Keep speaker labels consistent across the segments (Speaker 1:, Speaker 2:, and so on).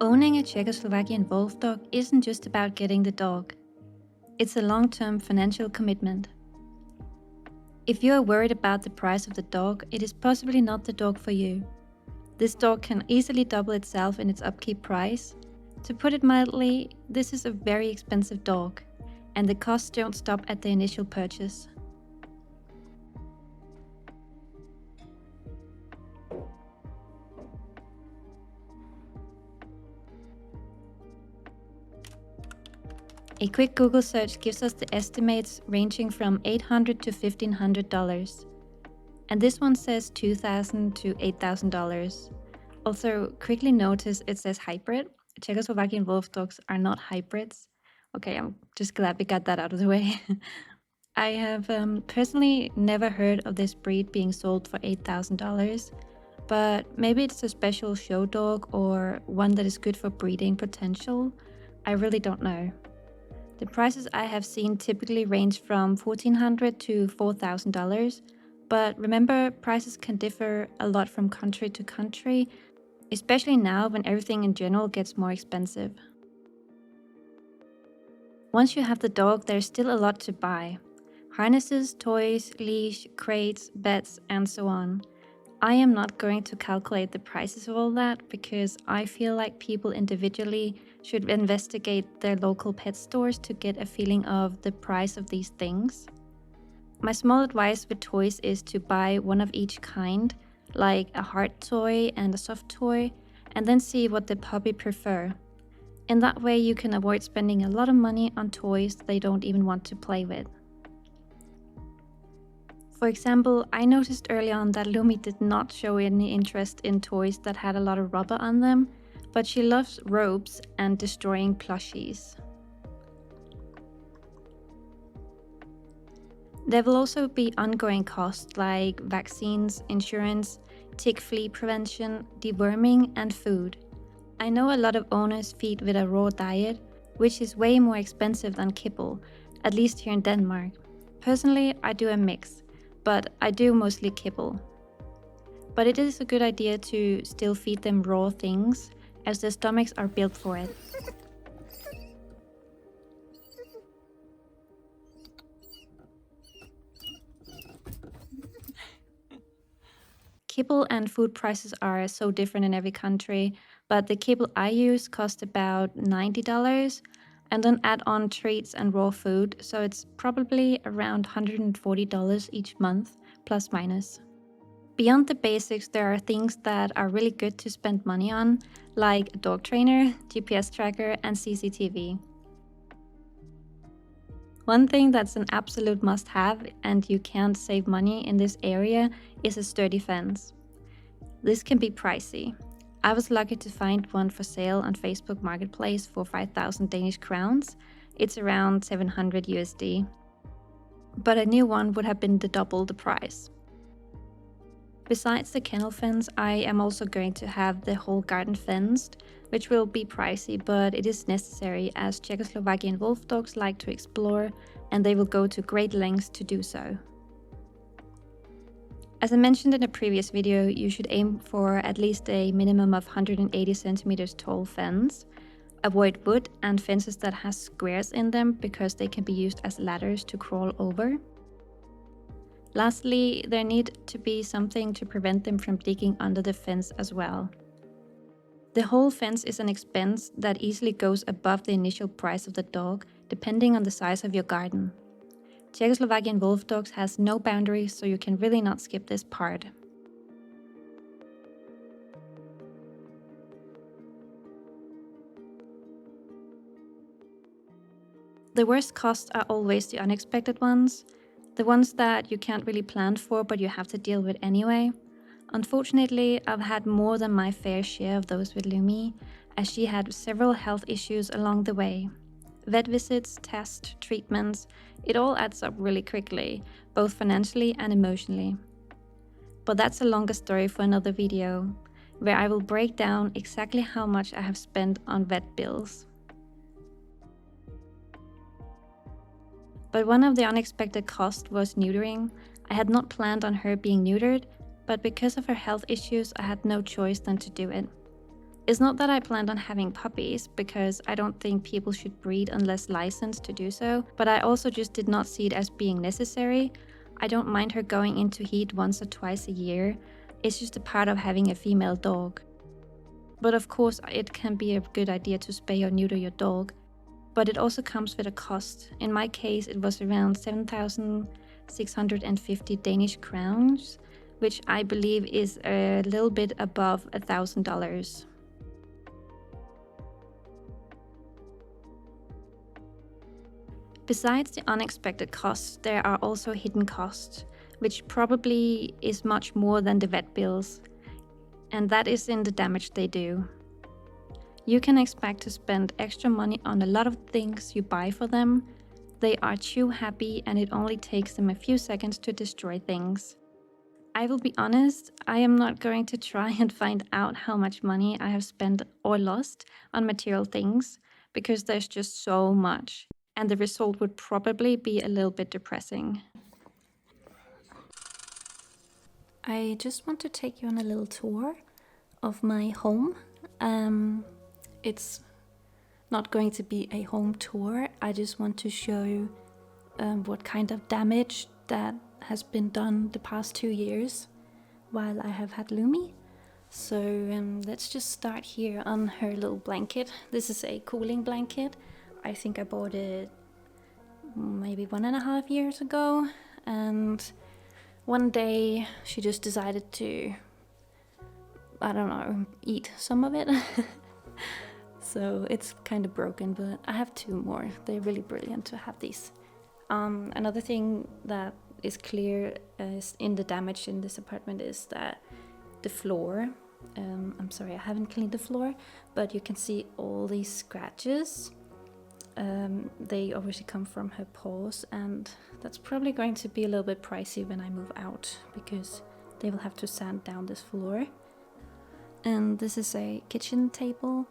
Speaker 1: Owning a Czechoslovakian Wolfdog isn't just about getting the dog. It's a long-term financial commitment. If you are worried about the price of the dog, it is possibly not the dog for you. This dog can easily double itself in its upkeep price. To put it mildly, this is a very expensive dog, and the costs don't stop at the initial purchase. A quick Google search gives us the estimates ranging from $800 to $1,500. And this one says $2,000 to $8,000. Also, quickly notice it says hybrid. Czechoslovakian Wolfdogs are not hybrids. Okay, I'm just glad we got that out of the way. I have personally never heard of this breed being sold for $8,000, but maybe it's a special show dog or one that is good for breeding potential. I really don't know. The prices I have seen typically range from $1,400 to $4,000, but remember, prices can differ a lot from country to country, especially now when everything in general gets more expensive. Once you have the dog, there's still a lot to buy. Harnesses, toys, leash, crates, beds, and so on. I am not going to calculate the prices of all that because I feel like people individually should investigate their local pet stores to get a feeling of the price of these things. My small advice with toys is to buy one of each kind, like a hard toy and a soft toy, and then see what the puppy prefer. In that way you can avoid spending a lot of money on toys they don't even want to play with. For example, I noticed early on that Lumi did not show any interest in toys that had a lot of rubber on them, but she loves ropes and destroying plushies. There will also be ongoing costs like vaccines, insurance, tick flea prevention, deworming, and food. I know a lot of owners feed with a raw diet, which is way more expensive than kibble, at least here in Denmark. Personally, I do a mix, but I do mostly kibble. But it is a good idea to still feed them raw things, as their stomachs are built for it. Kibble and food prices are so different in every country, but the kibble I use costs about $90, and then add on treats and raw food, so it's probably around $140 each month, plus minus. Beyond the basics, there are things that are really good to spend money on, like a dog trainer, GPS tracker, and CCTV. One thing that's an absolute must-have, and you can't save money in this area, is a sturdy fence. This can be pricey. I was lucky to find one for sale on Facebook Marketplace for 5,000 Danish crowns. It's around 700 USD. But a new one would have been double the price. Besides the kennel fence, I am also going to have the whole garden fenced, which will be pricey, but it is necessary as Czechoslovakian Wolfdogs like to explore, and they will go to great lengths to do so. As I mentioned in a previous video, you should aim for at least a minimum of 180 centimeters tall fence. Avoid wood and fences that has squares in them because they can be used as ladders to crawl over. Lastly, there need to be something to prevent them from digging under the fence as well. The whole fence is an expense that easily goes above the initial price of the dog, depending on the size of your garden. Czechoslovakian Wolfdogs has no boundaries, so you can really not skip this part. The worst costs are always the unexpected ones, the ones that you can't really plan for but you have to deal with anyway. Unfortunately, I've had more than my fair share of those with Lumi, as she had several health issues along the way. Vet visits, tests, treatments, it all adds up really quickly, both financially and emotionally. But that's a longer story for another video, where I will break down exactly how much I have spent on vet bills. But one of the unexpected costs was neutering. I had not planned on her being neutered, but because of her health issues, I had no choice than to do it. It's not that I planned on having puppies, because I don't think people should breed unless licensed to do so, but I also just did not see it as being necessary. I don't mind her going into heat once or twice a year. It's just a part of having a female dog. But of course, it can be a good idea to spay or neuter your dog, but it also comes with a cost. In my case, it was around 7,650 Danish crowns, which I believe is a little bit above $1,000. Besides the unexpected costs, there are also hidden costs, which probably is much more than the vet bills, and that is in the damage they do. You can expect to spend extra money on a lot of things you buy for them. They are chew happy, and it only takes them a few seconds to destroy things. I will be honest, I am not going to try and find out how much money I have spent or lost on material things, because there's just so much, and the result would probably be a little bit depressing. I just want to take you on a little tour of my home. It's not going to be a home tour. I just want to show you what kind of damage that has been done the past 2 years while I have had Lumi. So let's just start here on her little blanket. This is a cooling blanket. I think I bought it maybe 1.5 years ago, and one day she just decided to, I don't know, eat some of it. So it's kind of broken, but I have 2 more. They're really brilliant to have these. Another thing that is clear is in the damage in this apartment is that the floor, I'm sorry, I haven't cleaned the floor, but you can see all these scratches. They obviously come from her paws, and that's probably going to be a little bit pricey when I move out, because they will have to sand down this floor. And this is a kitchen table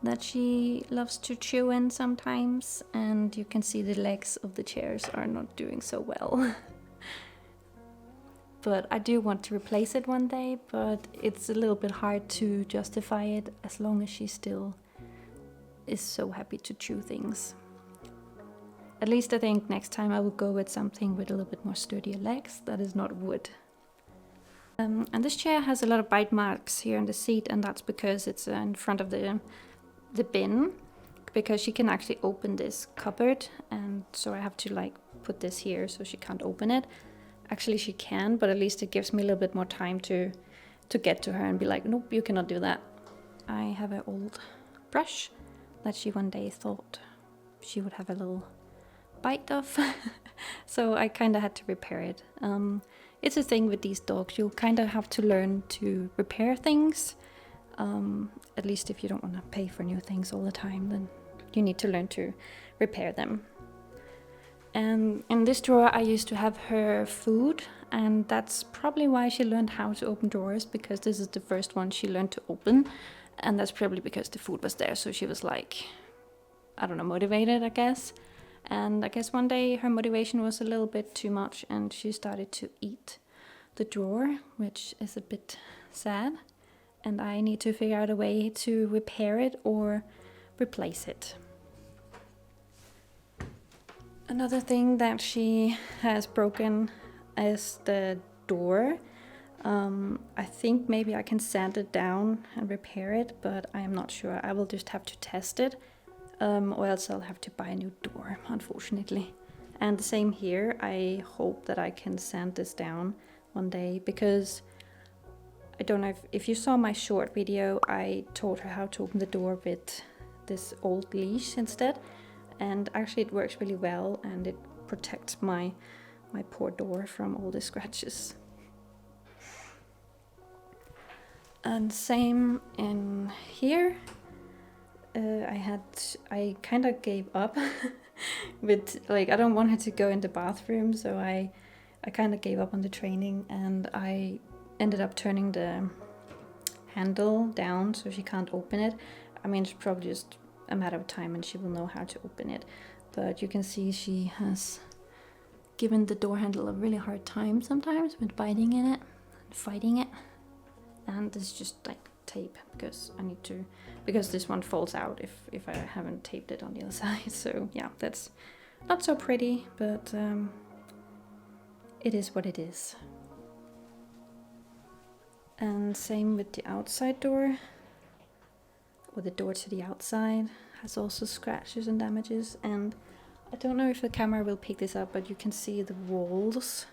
Speaker 1: that she loves to chew in sometimes, and you can see the legs of the chairs are not doing so well. But I do want to replace it one day, but it's a little bit hard to justify it as long as she still is so happy to chew things. At least I think next time I will go with something with a little bit more sturdier legs that is not wood. And this chair has a lot of bite marks here in the seat, and that's because it's in front of the bin, because she can actually open this cupboard, and so I have to like put this here so she can't open it. Actually she can, but at least it gives me a little bit more time to get to her and be like, nope, you cannot do that. I have an old brush that she one day thought she would have a little bite of. So I kind of had to repair it. It's a thing with these dogs, you kind of have to learn to repair things. At least if you don't want to pay for new things all the time, then you need to learn to repair them. And in this drawer I used to have her food, and that's probably why she learned how to open drawers, because this is the first one she learned to open, and that's probably because the food was there, so she was like, I don't know, motivated, I guess. And I guess one day her motivation was a little bit too much, and she started to eat the drawer, which is a bit sad, and I need to figure out a way to repair it or replace it. Another thing that she has broken is the door. I think maybe I can sand it down and repair it, but I am not sure. I will just have to test it, or else I'll have to buy a new door, unfortunately. And the same here. I hope that I can sand this down one day, because I don't know if you saw my short video, I taught her how to open the door with this old leash instead. And actually it works really well, and it protects my poor door from all the scratches. And same in here. I kind of gave up with, like, I don't want her to go in the bathroom, so I kind of gave up on the training, and I ended up turning the handle down so she can't open it. I mean, it's probably just a matter of time and she will know how to open it, but you can see she has given the door handle a really hard time sometimes with biting in it and fighting it, and it's just like tape because I need to, because this one falls out if I haven't taped it on the other side. So yeah, that's not so pretty, but it is what it is. And same with the outside door, or the door to the outside has also scratches and damages. And I don't know if the camera will pick this up, but you can see the walls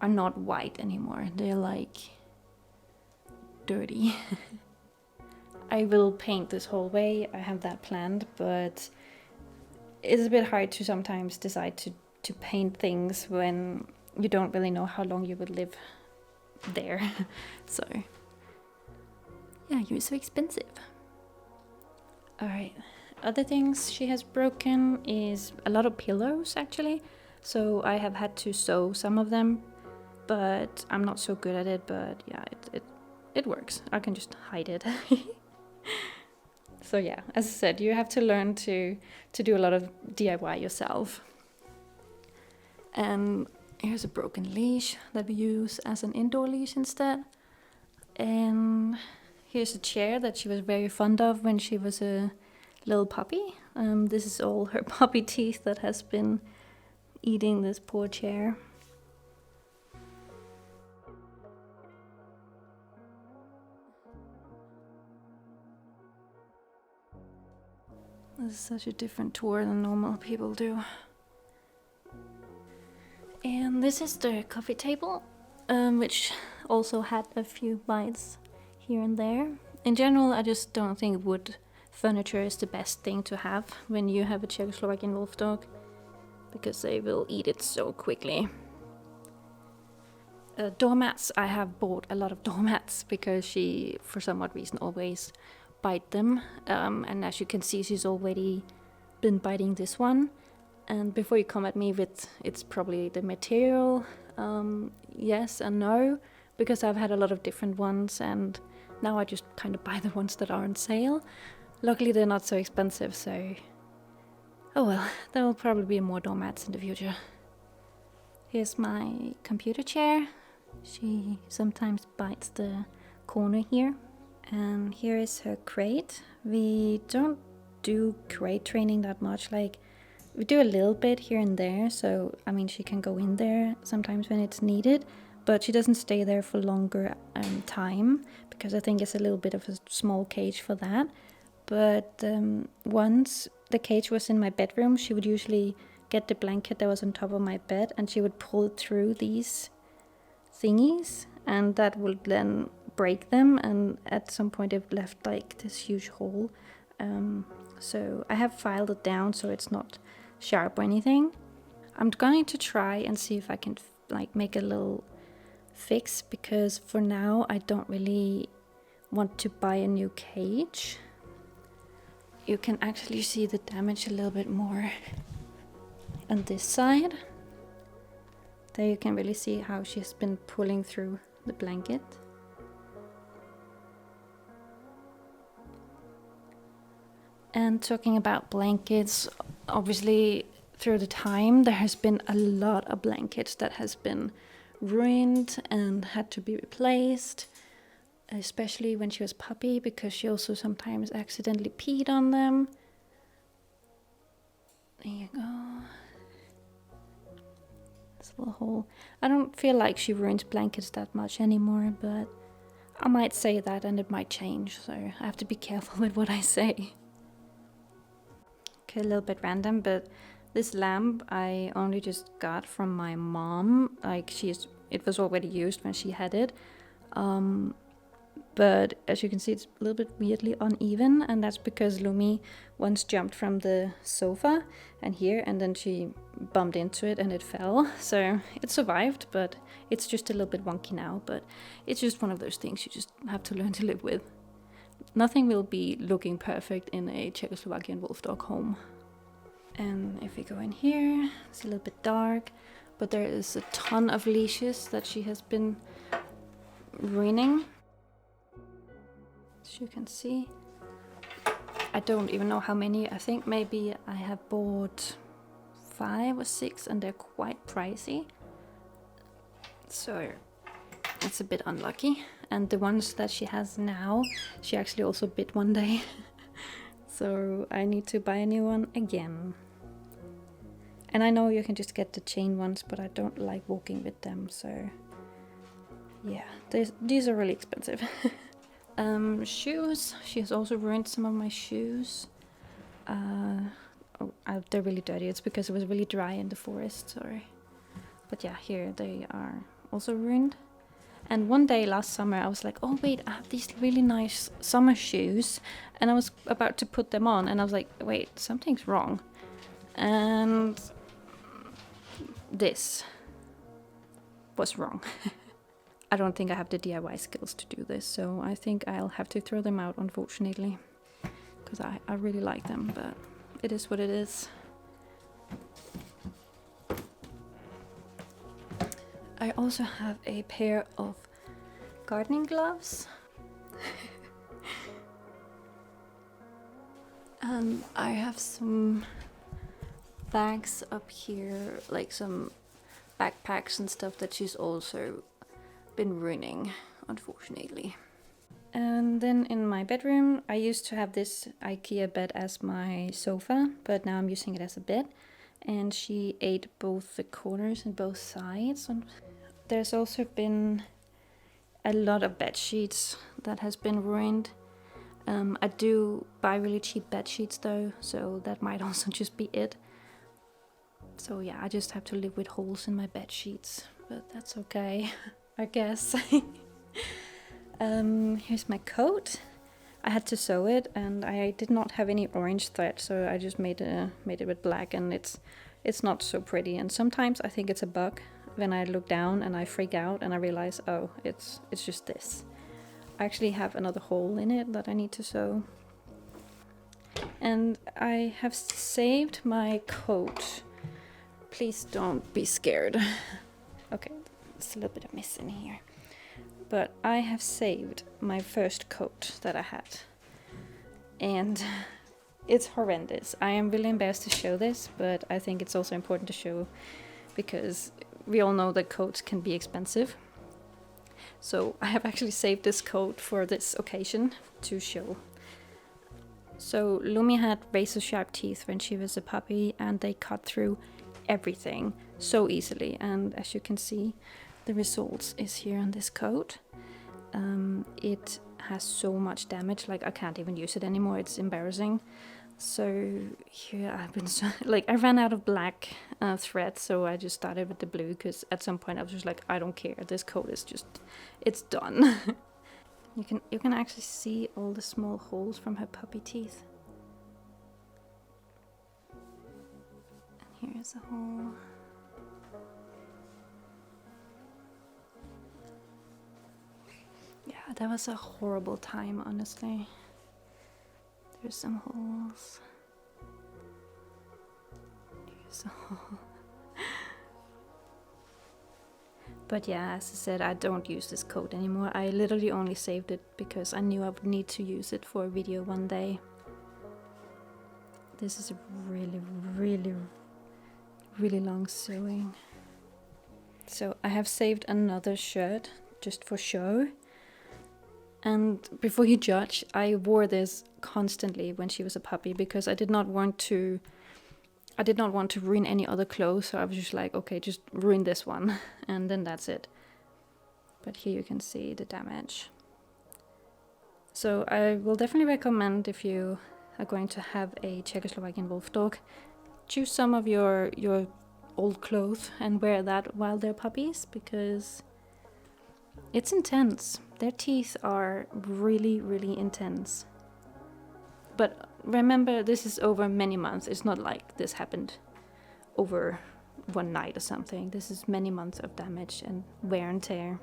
Speaker 1: are not white anymore. They're like dirty. I will paint this whole way. I have that planned, but it's a bit hard to sometimes decide to paint things when you don't really know how long you would live there. So yeah, you're so expensive. All right, other things she has broken is a lot of pillows actually. So I have had to sew some of them, but I'm not so good at it. But yeah, it works. I can just hide it. So yeah, as I said, you have to learn to do a lot of DIY yourself. And here's a broken leash that we use as an indoor leash instead. And here's a chair that she was very fond of when she was a little puppy. This is all her puppy teeth that has been eating this poor chair. This is such a different tour than normal people do. And this is the coffee table, which also had a few bites here and there. In general, I just don't think wood furniture is the best thing to have when you have a Czechoslovakian Wolfdog, because they will eat it so quickly. Doormats, I have bought a lot of doormats because she, for some odd reason, always bite them. And as you can see, she's already been biting this one. And before you come at me with it's probably the material, yes and no, because I've had a lot of different ones and now I just kind of buy the ones that are on sale. Luckily they're not so expensive, so oh well, there will probably be more doormats in the future. Here's my computer chair. She sometimes bites the corner here. And here is her crate. We don't do crate training that much, like we do a little bit here and there, so I mean she can go in there sometimes when it's needed, but she doesn't stay there for longer time because I think it's a little bit of a small cage for that. But once the cage was in my bedroom, she would usually get the blanket that was on top of my bed and she would pull it through these thingies, and that would then break them, and at some point it left like this huge hole. So I have filed it down so it's not sharp or anything. I'm going to try and see if I can like make a little fix, because for now I don't really want to buy a new cage. You can actually see the damage a little bit more on this side. There you can really see how she's been pulling through the blanket. And talking about blankets, obviously through the time there has been a lot of blankets that has been ruined and had to be replaced, especially when she was a puppy, because she also sometimes accidentally peed on them. There you go. This little hole. I don't feel like she ruins blankets that much anymore, but I might say that and it might change, so I have to be careful with what I say. Okay, a little bit random, but this lamp I only just got from my mom. Like it was already used when she had it. But as you can see, it's a little bit weirdly uneven, and that's because Lumi once jumped from the sofa and here, and then she bumped into it and it fell. So it survived, but it's just a little bit wonky now. But it's just one of those things you just have to learn to live with. Nothing will be looking perfect in a Czechoslovakian Wolfdog home. And if we go in here, it's a little bit dark, but there is a ton of leashes that she has been ruining. As you can see, I don't even know how many. I think maybe I have bought 5 or 6 and they're quite pricey. So It's a bit unlucky. And the ones that she has now, she actually also bit one day. So I need to buy a new one again. And I know you can just get the chain ones, but I don't like walking with them, so yeah, these are really expensive. Shoes. She has also ruined some of my shoes. They're really dirty. It's because it was really dry in the forest, sorry. But yeah, here they are also ruined. And one day last summer I was like, oh wait, I have these really nice summer shoes, and I was about to put them on and I was like, wait, something's wrong. And this was wrong. I don't think I have the DIY skills to do this, so I think I'll have to throw them out, unfortunately, because I really like them, but it is what it is. I also have a pair of gardening gloves. And I have some bags up here, like some backpacks and stuff that she's also been ruining, unfortunately. And then in my bedroom, I used to have this IKEA bed as my sofa, but now I'm using it as a bed. And she ate both the corners and both sides. And there's also been a lot of bed sheets that has been ruined. I do buy really cheap bed sheets though, so that might also just be it. So yeah, I just have to live with holes in my bed sheets, but that's okay, I guess. Here's my coat. I had to sew it, and I did not have any orange thread, so I just made it with black, and it's not so pretty. And sometimes I think it's a bug when I look down and I freak out and I realize, oh, it's just this. I actually have another hole in it that I need to sew. And I have saved my coat. Please don't be scared. Okay, there's a little bit of mess in here. But I have saved my first coat that I had. And it's horrendous. I am really embarrassed to show this, but I think it's also important to show because we all know that coats can be expensive. So I have actually saved this coat for this occasion to show. So Lumi had razor sharp teeth when she was a puppy, and they cut through everything so easily. And as you can see, the results is here on this coat. It has so much damage, like I can't even use it anymore. It's embarrassing. So here I've been I ran out of black thread, so I just started with the blue, because at some point I was just like, I don't care, this coat is just, it's done. You can actually see all the small holes from her puppy teeth. And here's a hole. Yeah, that was a horrible time, honestly. There's some holes. Here's a hole. But yeah, as I said, I don't use this coat anymore. I literally only saved it because I knew I would need to use it for a video one day. This is a really, really, really long sewing. So I have saved another shirt just for show. And before you judge, I wore this constantly when she was a puppy because I did not want to ruin any other clothes, so I was just like, okay, just ruin this one, and then that's it. But here you can see the damage. So I will definitely recommend, if you are going to have a Czechoslovakian Wolfdog, choose some of your old clothes and wear that while they're puppies, because it's intense. Their teeth are really, really intense. But remember, this is over many months. It's not like this happened over one night or something. This is many months of damage and wear and tear.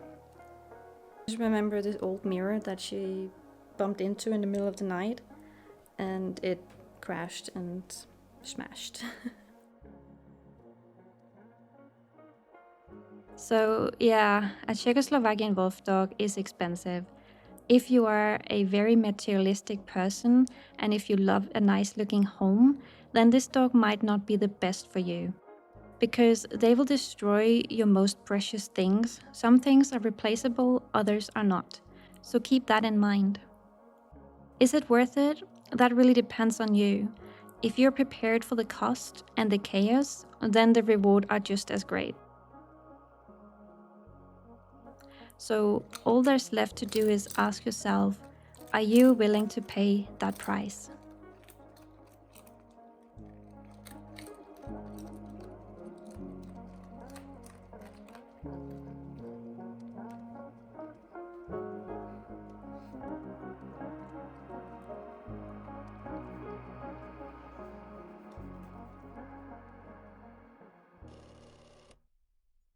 Speaker 1: Just remember this old mirror that she bumped into in the middle of the night, and it crashed and smashed. So yeah, a Czechoslovakian Wolfdog is expensive. If you are a very materialistic person and if you love a nice looking home, then this dog might not be the best for you. because they will destroy your most precious things. Some things are replaceable, others are not. So keep that in mind. Is it worth it? That really depends on you. If you're prepared for the cost and the chaos, then the reward are just as great. So all there's left to do is ask yourself, are you willing to pay that price?